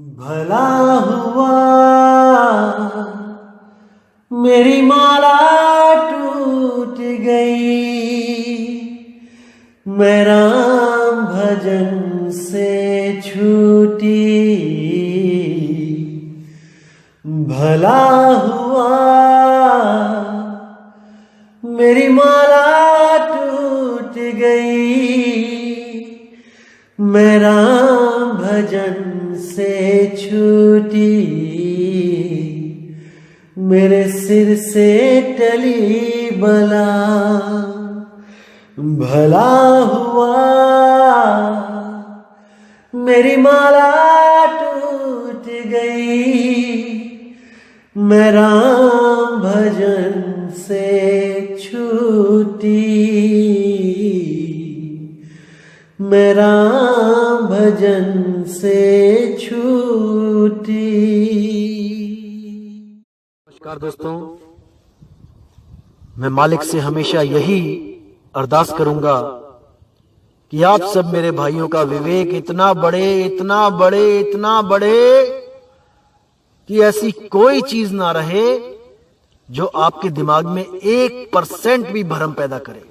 भला हुआ मेरी माला टूट गई, मैं राम भजन से छूटी। भला हुआ मेरी माला टूट गई, मैं राम भजन से छूटी। मेरे सिर से टली बला, भला हुआ मेरी माला टूट गई, मैं राम भजन से छूटी। मैं राम भजन से छूटी। नमस्कार दोस्तों, मैं मालिक से हमेशा यही अरदास करूंगा कि आप सब मेरे भाइयों का विवेक इतना बढ़े कि ऐसी कोई चीज ना रहे जो आपके दिमाग में 1% भी भ्रम पैदा करे।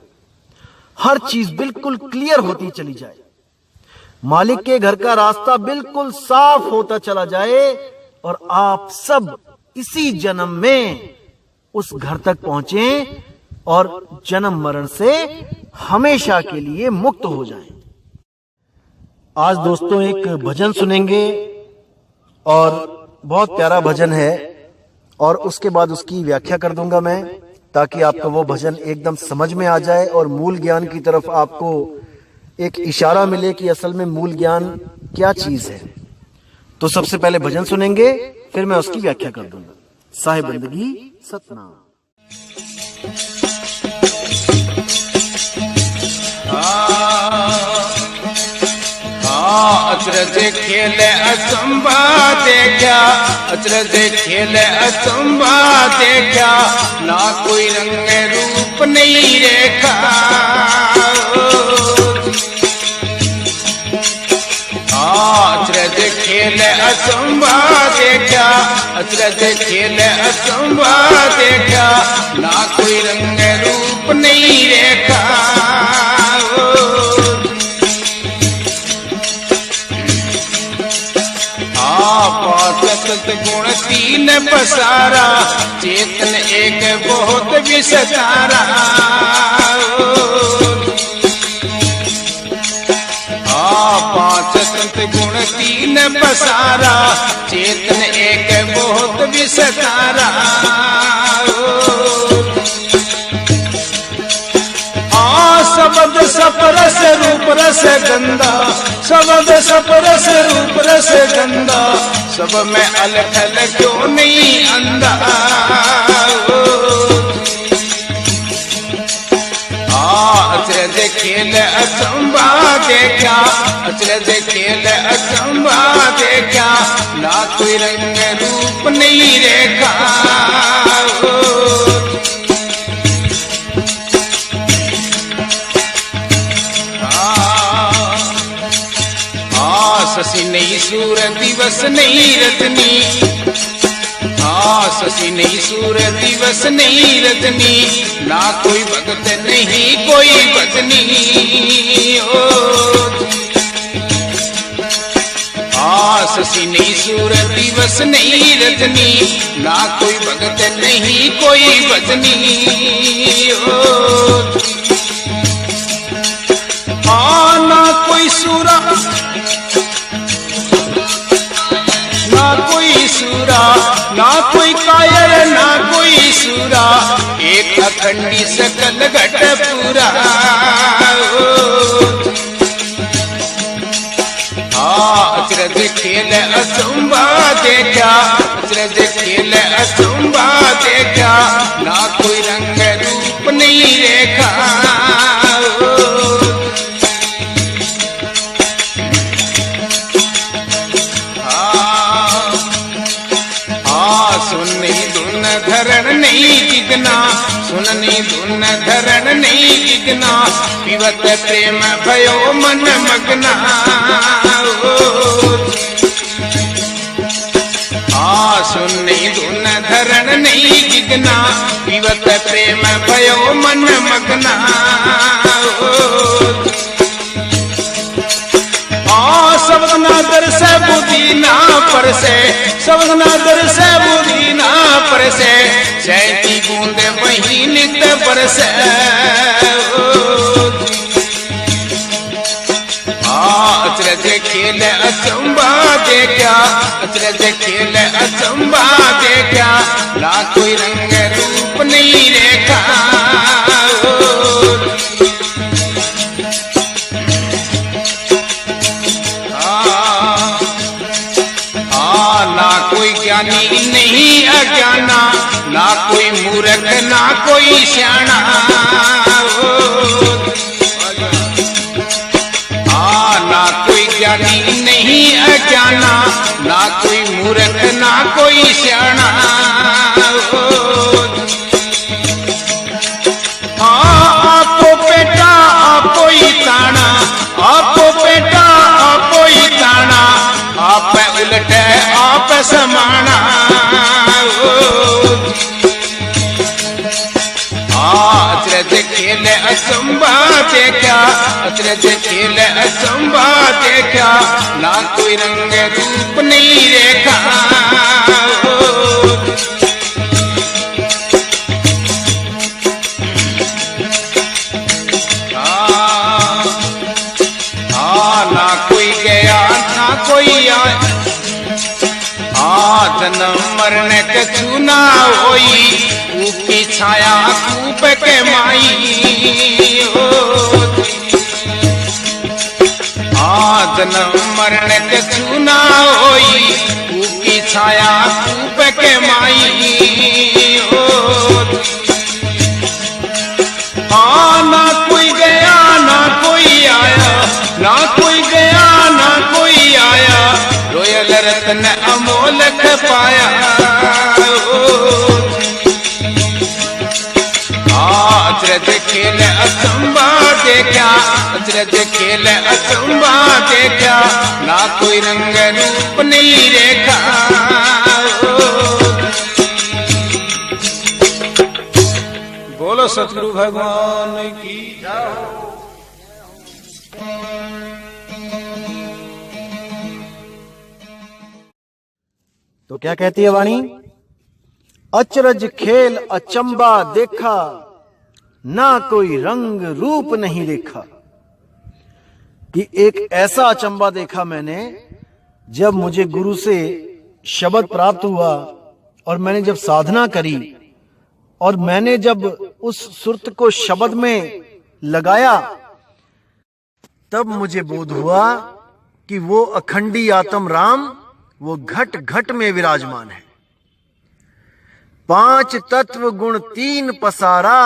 हर चीज बिल्कुल क्लियर होती चली जाए, मालिक के घर का रास्ता बिल्कुल साफ होता चला जाए और आप सब इसी जन्म में उस घर तक पहुंचे और जन्म मरण से हमेशा के लिए मुक्त हो जाएं। आज दोस्तों एक भजन सुनेंगे और बहुत प्यारा भजन है और उसके बाद उसकी व्याख्या कर दूंगा मैं, ताकि आपको वो भजन एकदम समझ में आ जाए और मूल ज्ञान की तरफ आपको एक इशारा मिले कि असल में मूल ज्ञान क्या चीज है। तो सबसे पहले भजन सुनेंगे, फिर मैं उसकी व्याख्या कर दूंगा। साहिब बंदगी सतनाम। अचरज खेल असंभा देखा, अचरज खेल असंभा देखा, ना कोई रंग रूप नहीं रेखा। अचरज खेल असंभा देखा, अचरज खेल असंभा देखा, ना कोई रंग रूप नहीं रेखा। सत गुण तीन पसारा, चेतन एक बहुत विस्तारा। पांच संत गुण तीन पसारा, चेतन एक बहुत विस्तारा। शब्द सपरस रूप रस गंदा, शब्द सपरस रूप रस गंदा, सब में अलखल क्यों नहीं अंधा। अचरज खेल असंभा देखा, अचरज खेल असंभा देखा, ना कोई रंग रूप नहीं रेखा। शशि नहीं सूर दिवस नहीं रजनी, शशि नहीं सूर दिवस नहीं रजनी, ना कोई भगत नहीं कोई भजनी। शशि नहीं सूर दिवस नहीं रजनी, ना कोई भगत नहीं कोई भजनी। ना कोई सूरा ना कोई सूरा, ना कोई कायर ना कोई सूरा, एक अखंडी सकल घट पूरा। अचरज खेल असंभा देखा, अचरज खेल असंभा देखा, ना कोई रंग रूप नहीं रेखा। धरण नहीं जिगना, सुननी धुन धरण नहीं जिगना, पिबत प्रेम भयो मन मगना। पीवत प्रेम भयो मन मगना शब्द ना दर्शे बुद्धि ना परसे शब्द ना दर्शे बुद्धि ना परसे चैती बूंद वही नित्य बरसे अचरज खेल अचंबा देखा अचरज खेल अचंबा देखा ना कोई रंग रूप नहीं रेखा ना कोई ज्ञानी नहीं अज्ञाना ना कोई मूर्ख ना कोई सियाना ना कोई ज्ञानी नहीं अज्ञाना ना कोई मूर्ख ना कोई सियाना आपको बेटा आपको ही ताना आपको बेटा आपको ही ताना आप उलट आप समाना अचरज खेल अचंबा देखा अचरज खेल अचंबा देखा ना कोई रंग रूप नहीं रेखा ना कोई गया ना कोई आया जन्म मरण कछु ना होई ऊपी छाया कूप के माई जन्म मरण कछु ना होई ऊपी छाया कूप के माई ना कोई गया ना कोई आया ना कोई गया ना कोई आया रोयल रत्न अमोलक पाया अचरज खेल अचंबा देखा अचरज खेल अचंबा देखा ना कोई रंग रूप नहीं रेखा बोलो सतगुरु भगवान की तो क्या कहती है वाणी? अचरज खेल अचंबा देखा ना कोई रंग रूप नहीं देखा। कि एक ऐसा अचंबा देखा मैंने जब मुझे गुरु से शब्द प्राप्त हुआ और मैंने जब साधना करी और मैंने जब उस सुरत को शब्द में लगाया तब मुझे बोध हुआ कि वो अखंडी आत्म राम वो घट घट में विराजमान है। 5 तत्व गुण 3 पसारा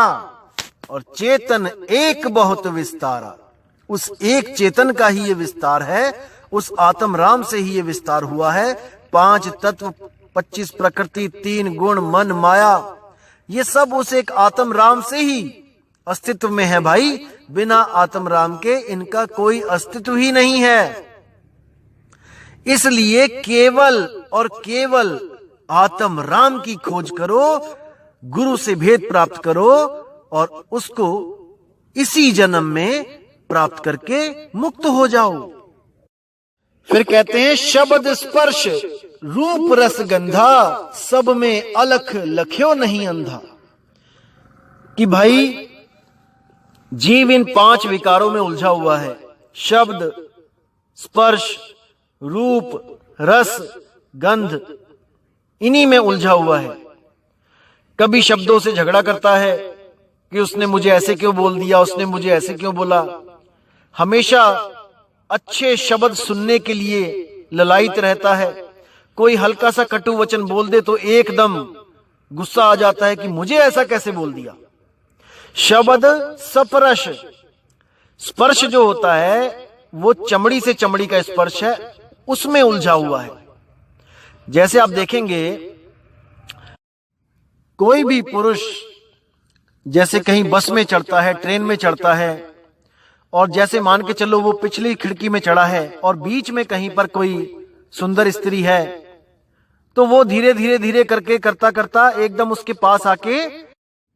और चेतन एक बहुत विस्तारा। उस एक चेतन का ही ये विस्तार है, उस आत्म राम से ही ये विस्तार हुआ है। 5 तत्व 25 प्रकृति 3 गुण मन माया ये सब उस एक आत्म राम से ही अस्तित्व में है भाई। बिना आत्म राम के इनका कोई अस्तित्व ही नहीं है। इसलिए केवल और केवल आत्म राम की खोज करो, गुरु से भेद प्राप्त करो और उसको इसी जन्म में प्राप्त करके मुक्त हो जाओ। फिर कहते हैं शब्द स्पर्श रूप रस गंधा सब में अलख लख्यो नहीं अंधा। कि भाई जीव इन 5 विकारों में उलझा हुआ है। शब्द स्पर्श रूप रस गंध इन्हीं में उलझा हुआ है। कभी शब्दों से झगड़ा करता है कि उसने मुझे ऐसे क्यों बोल दिया, उसने मुझे ऐसे क्यों बोला। हमेशा अच्छे शब्द सुनने के लिए ललायित रहता है। कोई हल्का सा कटु वचन बोल दे तो एकदम गुस्सा आ जाता है कि मुझे ऐसा कैसे बोल दिया। शब्द स्पर्श स्पर्श जो होता है वो चमड़ी से चमड़ी का स्पर्श है, उसमें उलझा हुआ है। जैसे आप देखेंगे कोई भी पुरुष जैसे कहीं बस में चढ़ता है, ट्रेन में चढ़ता है और जैसे मान के चलो वो पिछली खिड़की में चढ़ा है और बीच में कहीं पर कोई सुंदर स्त्री है तो वो धीरे धीरे धीरे करके करता करता एकदम उसके पास आके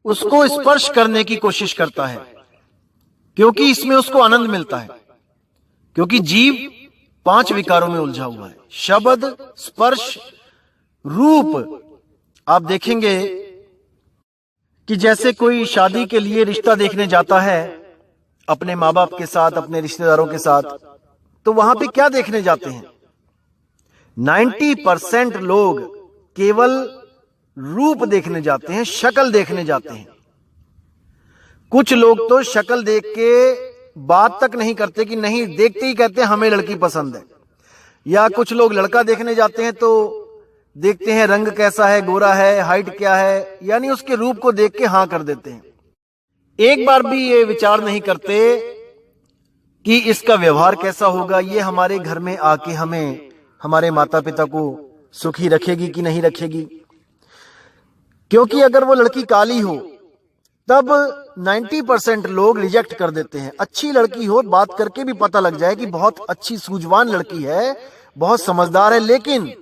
उसको स्पर्श करने की कोशिश करता है, क्योंकि इसमें उसको आनंद मिलता है। क्योंकि जीव 5 विकारों में उलझा हुआ है, शब्द, स्पर्श, रूप। आप देखेंगे कि जैसे कोई शादी के लिए रिश्ता देखने जाता है अपने माँ बाप के साथ, अपने रिश्तेदारों के साथ, तो वहां पे क्या देखने जाते हैं? 90% लोग केवल रूप देखने जाते हैं, शक्ल देखने जाते हैं। कुछ लोग तो शक्ल देख के बात तक नहीं करते कि नहीं, देखते ही कहते हैं हमें लड़की पसंद है। या कुछ लोग लड़का देखने जाते हैं तो देखते हैं रंग कैसा है, गोरा है, हाइट क्या है, यानी उसके रूप को देख के हां कर देते हैं। एक बार भी ये विचार नहीं करते कि इसका व्यवहार कैसा होगा, ये हमारे घर में आके हमें, हमारे माता पिता को सुखी रखेगी कि नहीं रखेगी। क्योंकि अगर वो लड़की काली हो तब 90% लोग रिजेक्ट कर देते हैं। अच्छी लड़की हो, बात करके भी पता लग जाए कि बहुत अच्छी सूझवान लड़की है, बहुत समझदार है, लेकिन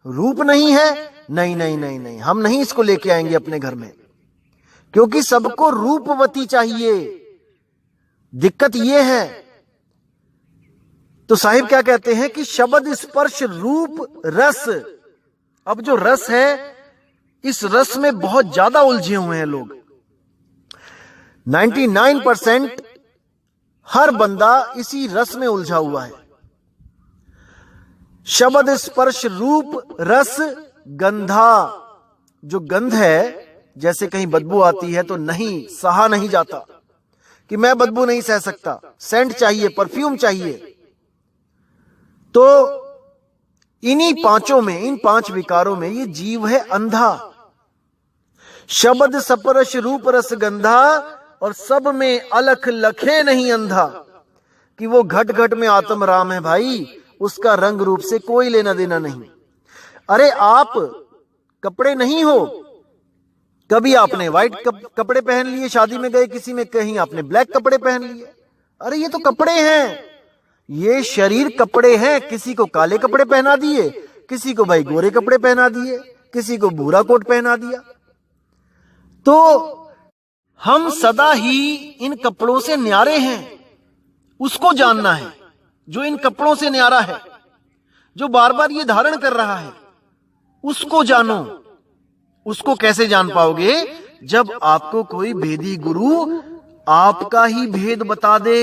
रूप नहीं है, नहीं नहीं नहीं नहीं, हम नहीं इसको लेके आएंगे अपने घर में, क्योंकि सबको रूपवती चाहिए। दिक्कत ये है। तो साहिब क्या कहते हैं कि शब्द, स्पर्श, रूप, रस। अब जो रस है, इस रस में बहुत ज्यादा उलझे हुए हैं लोग। 99% हर बंदा इसी रस में उलझा हुआ है। शब्द, स्पर्श, रूप, रस, गंधा। जो गंध है, जैसे कहीं बदबू आती है तो नहीं, सहा नहीं जाता कि मैं बदबू नहीं सह सकता, सेंट चाहिए, परफ्यूम चाहिए। तो इन्हीं पांचों में, इन 5 विकारों में ये जीव है अंधा। शब्द, स्पर्श, रूप, रस, गंधा, और सब में अलख लखे नहीं अंधा। कि वो घट घट में आत्म राम है भाई, उसका रंग रूप से कोई लेना देना नहीं। अरे आप कपड़े नहीं हो, कभी आपने व्हाइट कपड़े पहन लिए, शादी में गए किसी में, कहीं आपने ब्लैक कपड़े पहन लिए। अरे ये तो कपड़े हैं, ये शरीर कपड़े हैं। किसी को काले कपड़े पहना दिए, किसी को भाई गोरे कपड़े पहना दिए, किसी को भूरा कोट पहना दिया। तो हम सदा ही इन कपड़ों से न्यारे हैं। उसको जानना है जो इन कपड़ों से न्यारा है, जो बार बार ये धारण कर रहा है, उसको जानो। उसको कैसे जान पाओगे? जब आपको कोई भेदी गुरु आपका ही भेद बता दे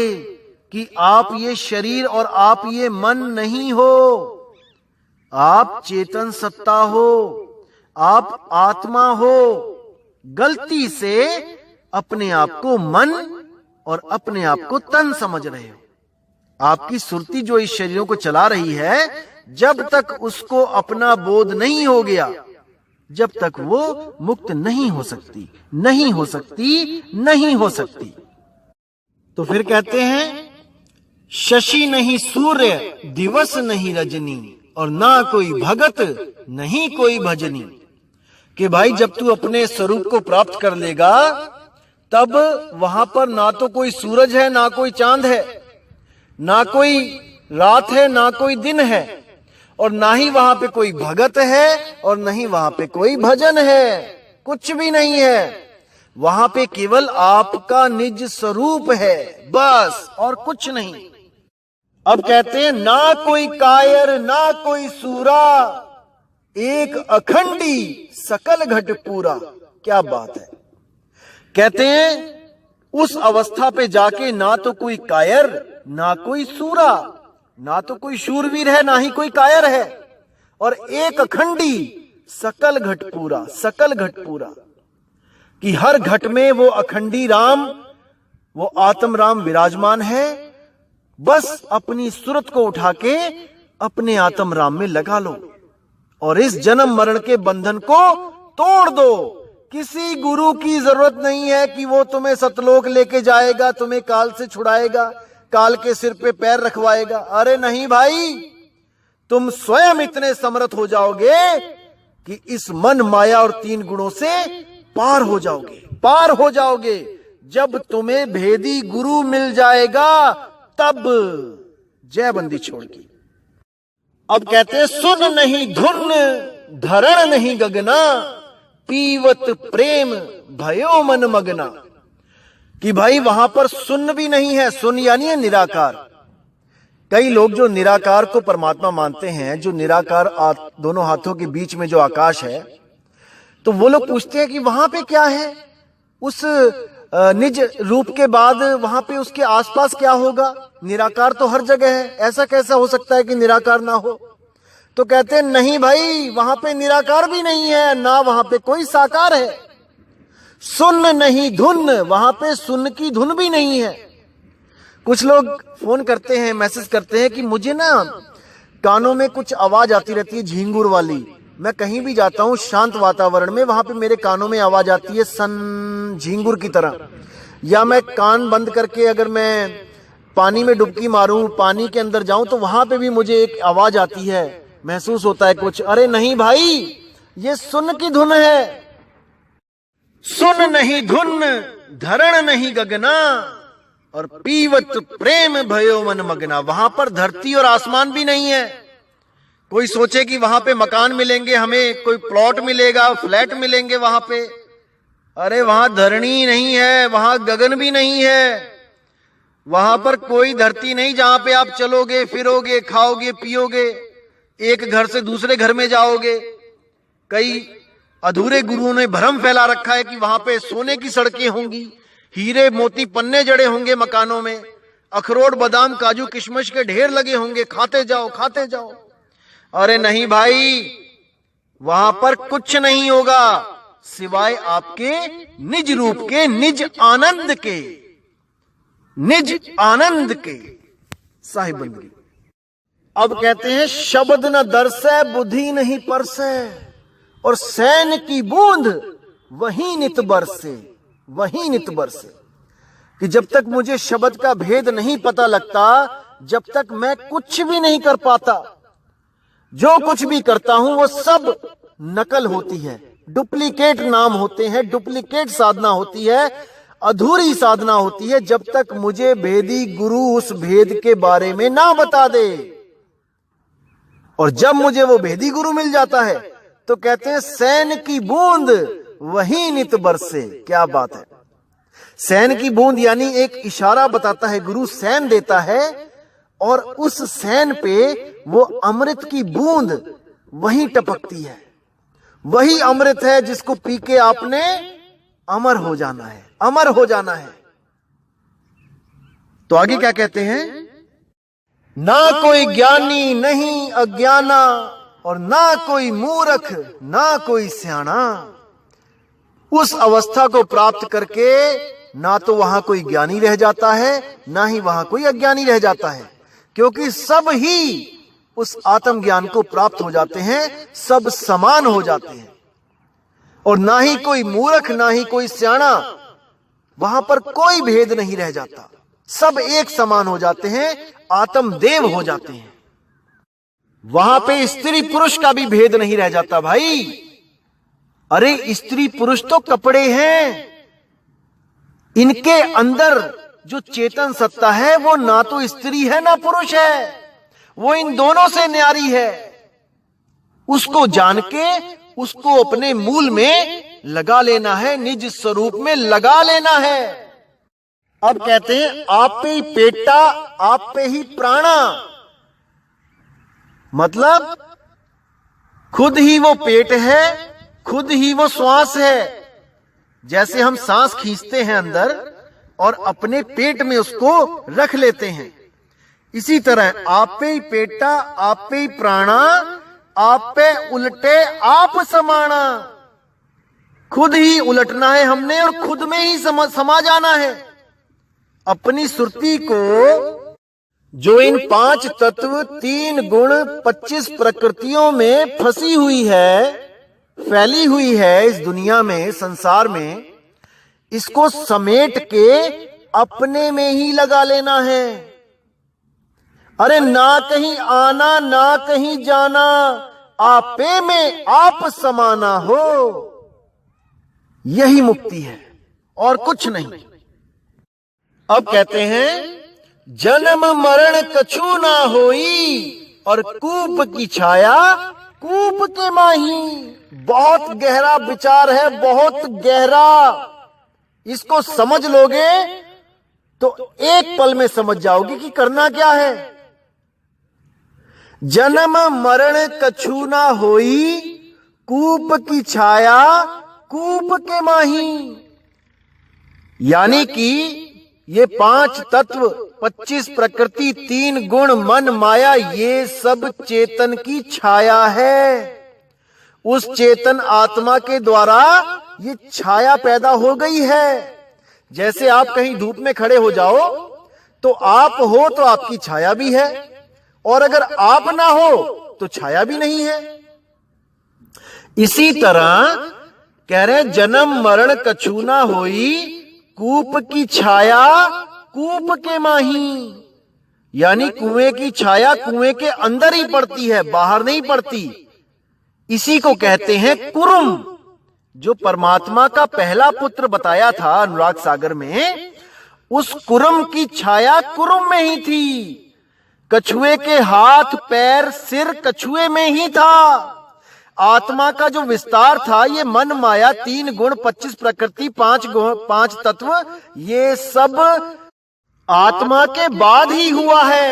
कि आप ये शरीर और आप ये मन नहीं हो, आप चेतन सत्ता हो, आप आत्मा हो। गलती से अपने आप को मन और अपने आप को तन समझ रहे हो। आपकी सुरती जो इस शरीरों को चला रही है, जब तक उसको अपना बोध नहीं हो गया, जब तक वो मुक्त नहीं हो सकती, नहीं हो सकती, नहीं हो सकती। तो फिर कहते हैं, शशि नहीं सूर्य, दिवस नहीं रजनी, और ना कोई भगत, नहीं कोई भजनी। कि भाई जब तू अपने स्वरूप को प्राप्त कर लेगा, तब वहां पर ना तो कोई सूरज है, ना कोई चांद है, ना कोई रात है, ना कोई दिन है, और ना ही वहां पे कोई भगत है, और नहीं वहां पे कोई भजन है। कुछ भी नहीं है। वहां पे केवल आपका निज स्वरूप है, बस, और कुछ नहीं। अब कहते हैं, ना कोई कायर, ना कोई सूरा, एक अखंडी सकल घट पूरा। क्या बात है। कहते हैं उस अवस्था पे जाके ना तो कोई कायर, ना कोई सूरा, ना तो कोई शूरवीर है, ना ही कोई कायर है, और एक अखंडी सकल घट पूरा, सकल घट पूरा। कि हर घट में वो अखंडी राम, वो आत्म राम विराजमान है। बस अपनी सूरत को उठा के अपने आत्म राम में लगा लो और इस जन्म मरण के बंधन को तोड़ दो। किसी गुरु की जरूरत नहीं है कि वो तुम्हें सतलोक लेके जाएगा, तुम्हें काल से छुड़ाएगा, काल के सिर पे पैर रखवाएगा। अरे नहीं भाई, तुम स्वयं इतने समर्थ हो जाओगे कि इस मन, माया और 3 गुणों से पार हो जाओगे, पार हो जाओगे। जब तुम्हें भेदी गुरु मिल जाएगा तब जय बंदी छोड़ की। अब कहते हैं, सुन नहीं धुन धरण नहीं गगना, पीवत प्रेम भयो मन मगना। कि भाई वहां पर सुन्न भी नहीं है, सुन्न यानी है निराकार। कई लोग जो निराकार को परमात्मा मानते हैं, जो निराकार दोनों हाथों के बीच में जो आकाश है, तो वो लोग पूछते हैं कि वहां पे क्या है, उस निज रूप के बाद वहां पे उसके आसपास क्या होगा। निराकार तो हर जगह है, ऐसा कैसा हो सकता है कि निराकार ना हो। तो कहते हैं नहीं भाई, वहां पे निराकार भी नहीं है, ना वहां पे कोई साकार है। सुन्न नहीं धुन, वहां पे सुन्न की धुन भी नहीं है। कुछ लोग फोन करते हैं, मैसेज करते हैं कि मुझे ना कानों में कुछ आवाज आती रहती है झींगुर वाली। मैं कहीं भी जाता हूं शांत वातावरण में, वहां पे मेरे कानों में आवाज आती है सन झींगुर की तरह। या मैं कान बंद करके अगर मैं पानी में डुबकी मारूं, पानी के अंदर जाऊं, तो वहां पे भी मुझे एक आवाज आती है, महसूस होता है कुछ। अरे नहीं भाई, ये सुन की धुन है। सुन नहीं धुन, धरण नहीं गगना, और पीवत प्रेम भयो मन मगना। वहां पर धरती और आसमान भी नहीं है। कोई सोचे कि वहां पे मकान मिलेंगे, हमें कोई प्लॉट मिलेगा, फ्लैट मिलेंगे वहां पे। अरे वहां धरणी नहीं है, वहां गगन भी नहीं है, वहां पर कोई धरती नहीं जहां पे आप चलोगे, फिरोगे, खाओगे, पियोगे, एक घर से दूसरे घर में जाओगे। कई अधूरे गुरुओं ने भ्रम फैला रखा है कि वहां पे सोने की सड़कें होंगी, हीरे मोती पन्ने जड़े होंगे मकानों में, अखरोट बादाम काजू किशमिश के ढेर लगे होंगे, खाते जाओ खाते जाओ। अरे नहीं भाई, वहां पर कुछ नहीं होगा सिवाय आपके निज रूप के, निज आनंद के, निज आनंद के। साहिब बंदगी। अब कहते हैं शब्द न दरसै, बुद्धि नहीं परसै, और सैन की बूंद वही नित बरसे, वही नित बरसे। कि जब तक मुझे शब्द का भेद नहीं पता लगता, जब तक मैं कुछ भी नहीं कर पाता। जो कुछ भी करता हूं वो सब नकल होती है, डुप्लीकेट नाम होते हैं, डुप्लीकेट साधना होती है, अधूरी साधना होती है, जब तक मुझे भेदी गुरु उस भेद के बारे में ना बता दे। और जब मुझे वो भेदी गुरु मिल जाता है तो कहते हैं सैन की बूंद वही नित बरसे। क्या बात है। सैन की बूंद यानी एक इशारा बताता है, गुरु सैन देता है, और उस सैन पे वो अमृत की बूंद वही टपकती है। वही अमृत है जिसको पी के आपने अमर हो जाना है, अमर हो जाना है। तो आगे क्या कहते हैं, ना कोई ज्ञानी नहीं अज्ञाना, और ना कोई मूर्ख ना कोई सियाना। उस अवस्था को प्राप्त करके ना तो वहां कोई ज्ञानी रह जाता है, ना ही वहां कोई अज्ञानी रह जाता है, क्योंकि सब ही उस आत्मज्ञान को प्राप्त हो जाते हैं, सब समान हो जाते हैं। और ना ही कोई मूर्ख ना ही कोई सियाना, वहां पर कोई भेद नहीं रह जाता, सब एक समान हो जाते हैं, आत्मदेव हो जाते हैं। वहां पे स्त्री पुरुष का भी भेद नहीं रह जाता भाई। अरे स्त्री पुरुष तो कपड़े हैं, इनके अंदर जो चेतन सत्ता है वो ना तो स्त्री है ना पुरुष है, वो इन दोनों से न्यारी है। उसको जान के उसको अपने मूल में लगा लेना है, निज स्वरूप में लगा लेना है। अब कहते हैं आप पे ही पेटा आप पे ही प्राणा, मतलब खुद ही वो पेट है, खुद ही वो श्वास है। जैसे हम सांस खींचते हैं अंदर और अपने पेट में उसको रख लेते हैं, इसी तरह आप पे ही पेटा आप पे ही प्राणा, आप पे उलटे आप समाना। खुद ही उलटना है हमने और खुद में ही समा जाना है। अपनी सुरती को जो इन 5 तत्व 3 गुण 25 प्रकृतियों में फंसी हुई है, फैली हुई है इस दुनिया में, संसार में, इसको समेट के अपने में ही लगा लेना है। अरे ना कहीं आना ना कहीं जाना, आपे में आप समाना हो, यही मुक्ति है और कुछ नहीं। अब कहते हैं जन्म मरण कछु ना होई, और कूप की छाया कूप के माही। बहुत गहरा विचार है, बहुत गहरा। इसको समझ लोगे तो एक पल में समझ जाओगे कि करना क्या है। जन्म मरण कछु ना होई, कूप की छाया कूप के माही। यानी कि ये 5 तत्व, 25 प्रकृति, 3 गुण, मन, माया, ये सब चेतन की छाया है। उस चेतन आत्मा के द्वारा ये छाया पैदा हो गई है। जैसे आप कहीं धूप में खड़े हो जाओ तो आप हो तो आपकी छाया भी है, और अगर आप ना हो तो छाया भी नहीं है। इसी तरह कह रहे जन्म मरण कछु ना होई, कूप की छाया कूप के माही। यानी कुएं की छाया कुएं के अंदर ही पड़ती है, बाहर नहीं पड़ती। इसी को कहते हैं कुरुम। जो परमात्मा का पहला पुत्र बताया था अनुराग सागर में, उस कुरुम की छाया कुरुम में ही थी। कछुए के हाथ पैर सिर कछुए में ही था। आत्मा का जो विस्तार था, ये मन माया, 3 गुण, 25 प्रकृति, 5 तत्व, ये सब आत्मा के बाद ही हुआ है,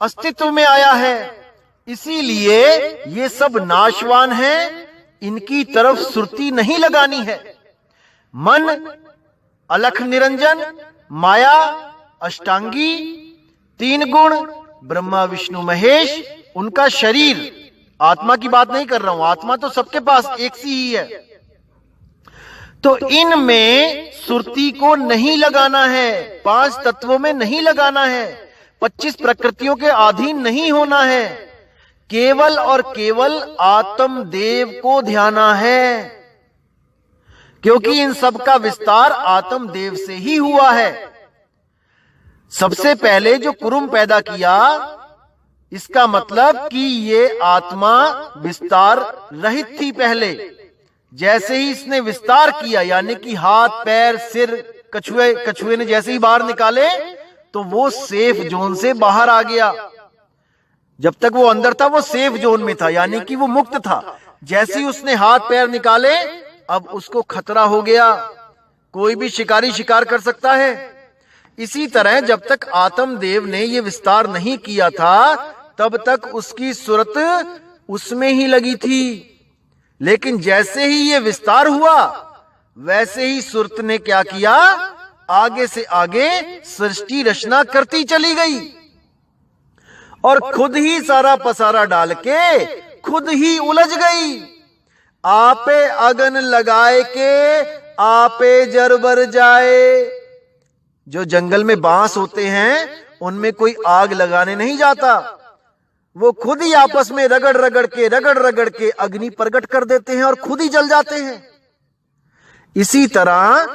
अस्तित्व में आया है। इसीलिए ये सब नाशवान है, इनकी तरफ सुरती नहीं लगानी है। मन अलख निरंजन, माया अष्टांगी, 3 गुण ब्रह्मा विष्णु महेश, उनका शरीर। आत्मा की बात नहीं कर रहा हूं, आत्मा तो सबके पास एक सी ही है। तो इनमें सुरती को नहीं लगाना है, 5 तत्वों में नहीं लगाना है, 25 प्रकृतियों के अधीन नहीं होना है। केवल और केवल आत्म देव को ध्याना है, क्योंकि इन सब का विस्तार आत्म देव से ही हुआ है। सबसे पहले जो कुरुम पैदा किया, इसका मतलब कि ये आत्मा विस्तार रहित थी पहले। जैसे ही इसने विस्तार किया, यानी कि हाथ पैर सिर कछुए ने जैसे ही बाहर निकाले, तो वो सेफ जोन से बाहर आ गया। जब तक वो अंदर था वो सेफ जोन में था, यानी कि वो मुक्त था। जैसे ही उसने हाथ पैर निकाले, अब उसको खतरा हो गया। कोई भी शिकारी शिकार कर सकता है। इसी तरह जब तक आत्मदेव ने ये विस्तार नहीं किया था, तब तक उसकी सूरत उसमें ही लगी थी। लेकिन जैसे ही ये विस्तार हुआ, वैसे ही सूरत ने क्या किया, आगे से आगे सृष्टि रचना करती चली गई, और खुद ही सारा पसारा डाल के खुद ही उलझ गई। आपे अगन लगाए के आपे जरबर जाए। जो जंगल में बांस होते हैं, उनमें कोई आग लगाने नहीं जाता, वो खुद ही आपस में रगड़ रगड़ के अग्नि प्रकट कर देते हैं और खुद ही जल जाते हैं। इसी तरह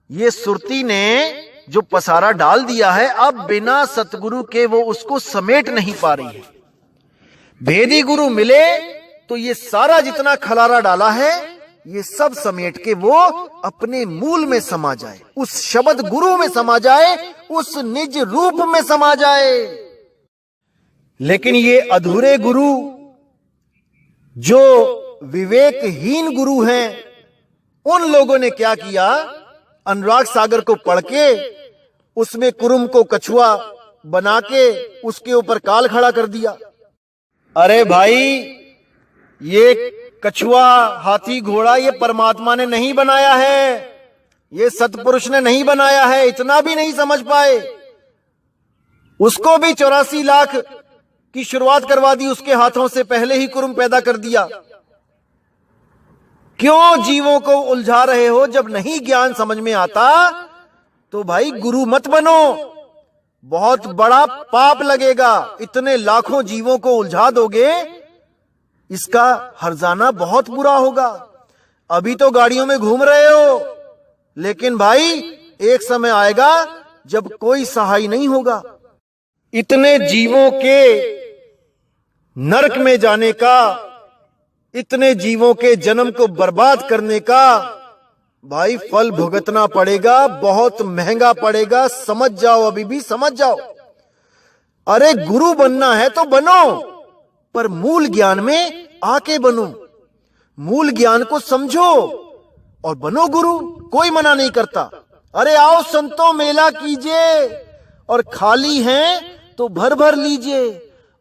ये सुरती ने जो पसारा डाल दिया है, अब बिना सतगुरु के वो उसको समेट नहीं पा रही है। भेदी गुरु मिले तो ये सारा जितना खलारा डाला है, ये सब समेट के वो अपने मूल में समा जाए, उस शब्द गुरु में समा जाए, उस निज रूप में समा जाए। लेकिन ये अधूरे गुरु, जो विवेकहीन गुरु हैं, उन लोगों ने क्या किया, अनुराग सागर को पढ़ के उसमें कुरुम को कछुआ बना के उसके ऊपर काल खड़ा कर दिया। अरे भाई, ये कछुआ हाथी घोड़ा ये परमात्मा ने नहीं बनाया है, ये सतपुरुष ने नहीं बनाया है, इतना भी नहीं समझ पाए। उसको भी 84 लाख की शुरुआत करवा दी, उसके हाथों से पहले ही कुरुम पैदा कर दिया। क्यों जीवों को उलझा रहे हो? जब नहीं ज्ञान समझ में आता तो भाई गुरु मत बनो, बहुत बड़ा पाप लगेगा। इतने लाखों जीवों को उलझा दोगे, इसका हर्जाना बहुत बुरा होगा। अभी तो गाड़ियों में घूम रहे हो, लेकिन भाई एक समय आएगा जब कोई सहाय नहीं होगा। इतने जीवों के नरक में जाने का, इतने जीवों के जन्म को बर्बाद करने का भाई फल भुगतना पड़ेगा, बहुत महंगा पड़ेगा। समझ जाओ, अभी भी समझ जाओ। अरे गुरु बनना है तो बनो, पर मूल ज्ञान में आके बनो, मूल ज्ञान को समझो और बनो गुरु। कोई मना नहीं करता। अरे आओ संतो मेला कीजिए, और खाली हैं तो भर भर लीजिए,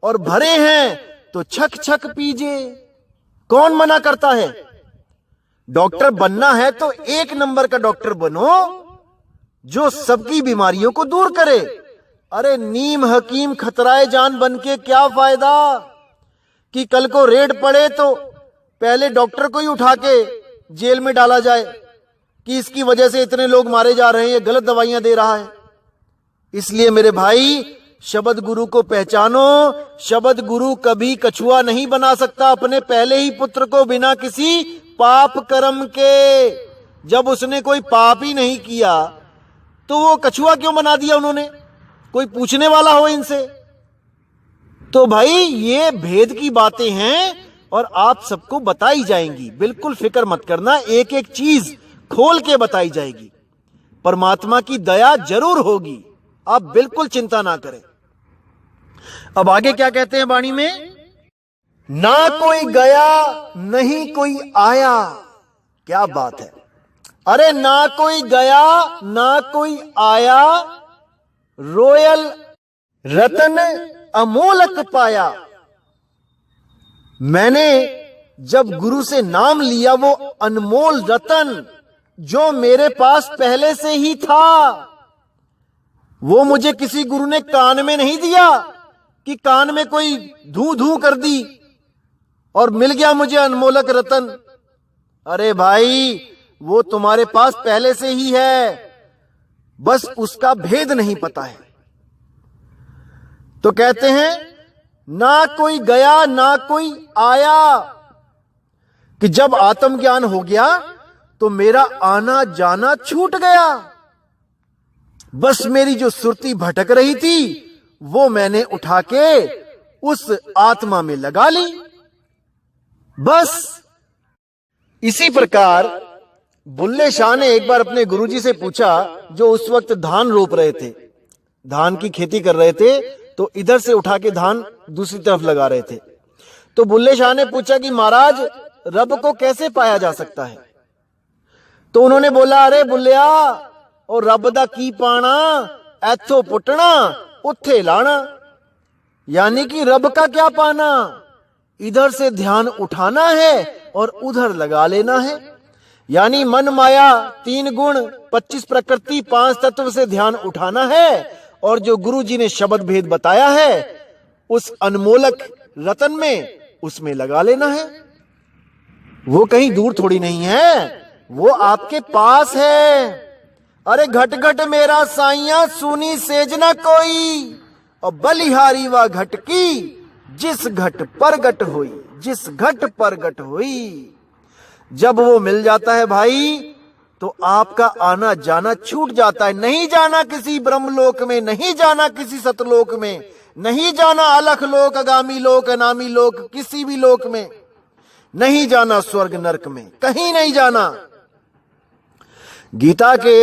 और भरे हैं तो छक छक पीजिए। कौन मना करता है? डॉक्टर बनना है तो एक नंबर का डॉक्टर बनो, जो सबकी बीमारियों को दूर करे। अरे नीम हकीम खतराए जान बन के क्या फायदा कि कल को रेड पड़े तो पहले डॉक्टर को ही उठा के जेल में डाला जाए कि इसकी वजह से इतने लोग मारे जा रहे हैं, ये गलत दवाइयां दे रहा है। इसलिए मेरे भाई, शब्द गुरु को पहचानो। शब्द गुरु कभी कछुआ नहीं बना सकता अपने पहले ही पुत्र को बिना किसी पाप कर्म के। जब उसने कोई पाप ही नहीं किया तो वो कछुआ क्यों बना दिया उन्होंने? कोई पूछने वाला हो इनसे? तो भाई ये भेद की बातें हैं और आप सबको बताई जाएंगी। बिल्कुल फिक्र मत करना, एक एक चीज खोल के बताई जाएगी। परमात्मा की दया जरूर होगी, आप बिल्कुल चिंता ना करें। अब आगे क्या कहते हैं वाणी में? ना कोई गया नहीं कोई आया। क्या बात है! अरे ना कोई गया ना कोई आया, रोयल रतन अमोलक पाया। मैंने जब गुरु से नाम लिया वो अनमोल रतन जो मेरे पास पहले से ही था, वो मुझे किसी गुरु ने कान में नहीं दिया कि कान में कोई धू धू कर दी और मिल गया मुझे अनमोलक रतन। अरे भाई, वो तुम्हारे पास पहले से ही है, बस उसका भेद नहीं पता है। तो कहते हैं ना कोई गया ना कोई आया, कि जब आत्मज्ञान हो गया तो मेरा आना जाना छूट गया। बस मेरी जो सुरती भटक रही थी वो मैंने उठा के उस आत्मा में लगा ली। बस इसी प्रकार बुल्ले शाह ने एक बार अपने गुरुजी से पूछा, जो उस वक्त धान रोप रहे थे, धान की खेती कर रहे थे, तो इधर से उठा के धान दूसरी तरफ लगा रहे थे। तो बुल्ले शाह ने पूछा कि महाराज, रब को कैसे पाया जा सकता है? तो उन्होंने बोला, अरे बुल्लिया, और रब दा की पाना, ऐथो पुटना उत्थे लाना। यानी कि रब का क्या पाना? इधर से ध्यान उठाना है और उधर लगा लेना है। यानी मन माया 3 गुण 25 प्रकृति 5 तत्व से ध्यान उठाना है, और जो गुरु जी ने शब्द भेद बताया है उस अनमोलक रतन में, उसमें लगा लेना है। वो कहीं दूर थोड़ी नहीं है, वो आपके पास है। अरे घट घट मेरा साइया सुनी सेजना कोई, और बलिहारी व घट की जिस घट परगट हुई, जिस घट परगट हुई। जब वो मिल जाता है भाई तो आपका आना जाना छूट जाता है। नहीं जाना किसी ब्रह्मलोक में, नहीं जाना किसी सतलोक में, नहीं जाना अलख लोक, अगामी लोक, अनामी लोक, किसी भी लोक में नहीं जाना, स्वर्ग नरक में कहीं नहीं जाना। गीता के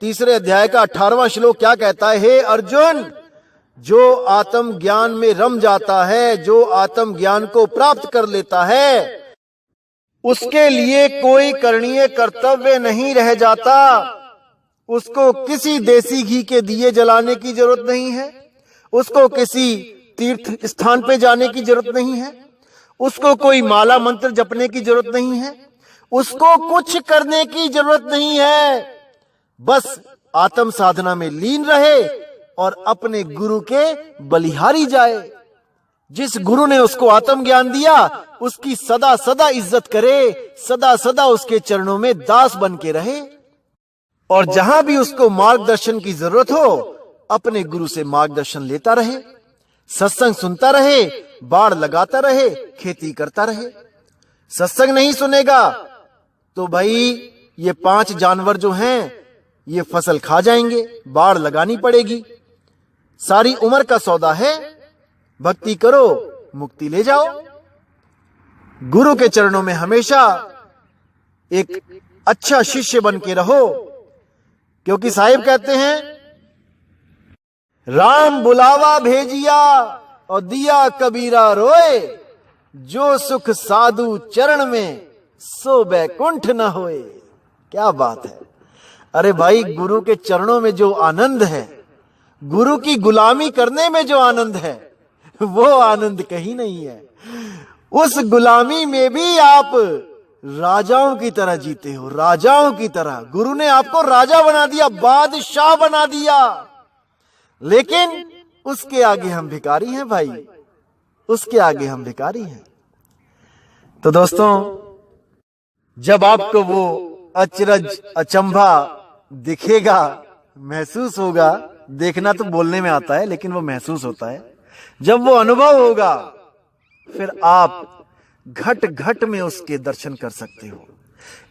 3 अध्याय का 18वां श्लोक क्या कहता है? हे अर्जुन, जो आत्म ज्ञान में रम जाता है, जो आत्म ज्ञान को प्राप्त कर लेता है, उसके लिए कोई करणीय कर्तव्य नहीं रह जाता। उसको किसी देसी घी के दिए जलाने की जरूरत नहीं है, उसको किसी तीर्थ स्थान पे जाने की जरूरत नहीं है, उसको कोई माला मंत्र जपने की जरूरत नहीं है, उसको कुछ करने की जरूरत नहीं है। बस आत्म साधना में लीन रहे और अपने गुरु के बलिहारी जाए। जिस गुरु ने उसको आत्म ज्ञान दिया उसकी सदा सदा इज्जत करे, सदा सदा उसके चरणों में दास बन के रहे, और जहां भी उसको मार्गदर्शन की जरूरत हो अपने गुरु से मार्गदर्शन लेता रहे, सत्संग सुनता रहे, बाड़ लगाता रहे, खेती करता रहे। सत्संग नहीं सुनेगा तो भाई ये 5 जानवर जो हैं ये फसल खा जाएंगे, बाड़ लगानी पड़ेगी। सारी उम्र का सौदा है, भक्ति करो मुक्ति ले जाओ। गुरु के चरणों में हमेशा एक अच्छा शिष्य बन के रहो, क्योंकि साहिब कहते हैं, राम बुलावा भेजिया और दिया कबीरा रोए, जो सुख साधु चरण में सो बैकुंठ न होए। क्या बात है। अरे भाई, गुरु के चरणों में जो आनंद है, गुरु की गुलामी करने में जो आनंद है, वो आनंद कहीं नहीं है। उस गुलामी में भी आप राजाओं की तरह जीते हो, राजाओं की तरह। गुरु ने आपको राजा बना दिया, बादशाह बना दिया, लेकिन उसके आगे हम भिखारी हैं भाई, उसके आगे हम भिखारी हैं। तो दोस्तों, जब आपको वो अचरज अचंभा दिखेगा, महसूस होगा, देखना तो बोलने में आता है लेकिन वो महसूस होता है, जब वो अनुभव होगा, फिर आप घट घट में उसके दर्शन कर सकते हो।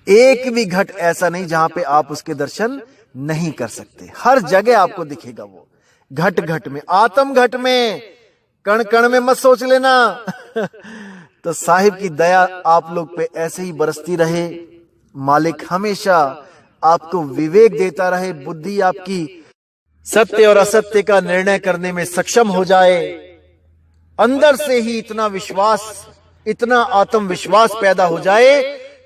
एक भी घट ऐसा नहीं जहां पे आप उसके दर्शन नहीं कर सकते। हर जगह आपको दिखेगा वो, घट घट में, आत्म घट में, कण कण में मत सोच लेना। तो साहिब की दया आप लोग पे ऐसे ही बरसती रहे। मालिक हमेशा आपको विवेक देता रहे, बुद्धि आपकी सत्य और असत्य का निर्णय करने में सक्षम हो जाए। अंदर से ही इतना विश्वास, इतना आत्मविश्वास पैदा हो जाए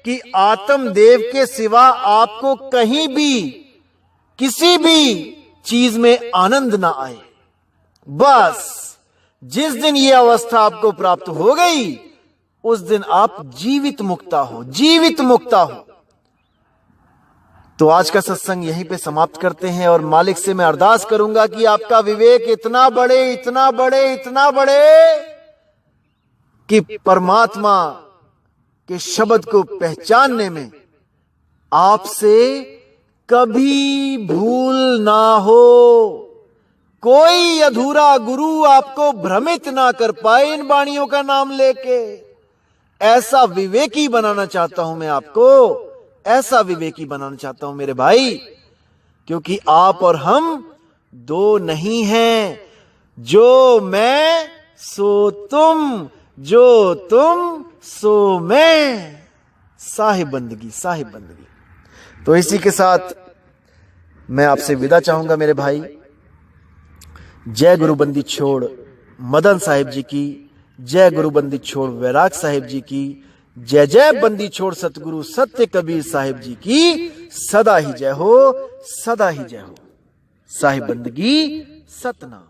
कि आत्मदेव के सिवा आपको कहीं भी, किसी भी चीज में आनंद ना आए। बस जिस दिन ये अवस्था आपको प्राप्त हो गई, उस दिन आप जीवित मुक्ता हो, जीवित मुक्ता हो। तो आज का सत्संग यहीं पे समाप्त करते हैं और मालिक से मैं अरदास करूंगा कि आपका विवेक इतना बढ़े, इतना बढ़े, इतना बढ़े कि परमात्मा के शब्द को पहचानने में आपसे कभी भूल ना हो। कोई अधूरा गुरु आपको भ्रमित ना कर पाए इन वाणियों का नाम लेके। ऐसा विवेकी बनाना चाहता हूं मैं आपको, ऐसा विवेकी बनाना चाहता हूं मेरे भाई, क्योंकि आप और हम दो नहीं हैं। जो मैं सो तुम, जो तुम सो मैं। साहिब बंदगी, साहिब बंदगी। तो इसी के साथ मैं आपसे विदा चाहूंगा मेरे भाई। जय गुरु बंदी छोड़ मदन साहिब जी की, जय गुरु बंदी छोड़ वैराग साहिब जी की, जय जय बंदी छोड़ सतगुरु सत्य कबीर साहिब जी की सदा ही जय हो, सदा ही जय हो। साहिब बंदगी सतनाम।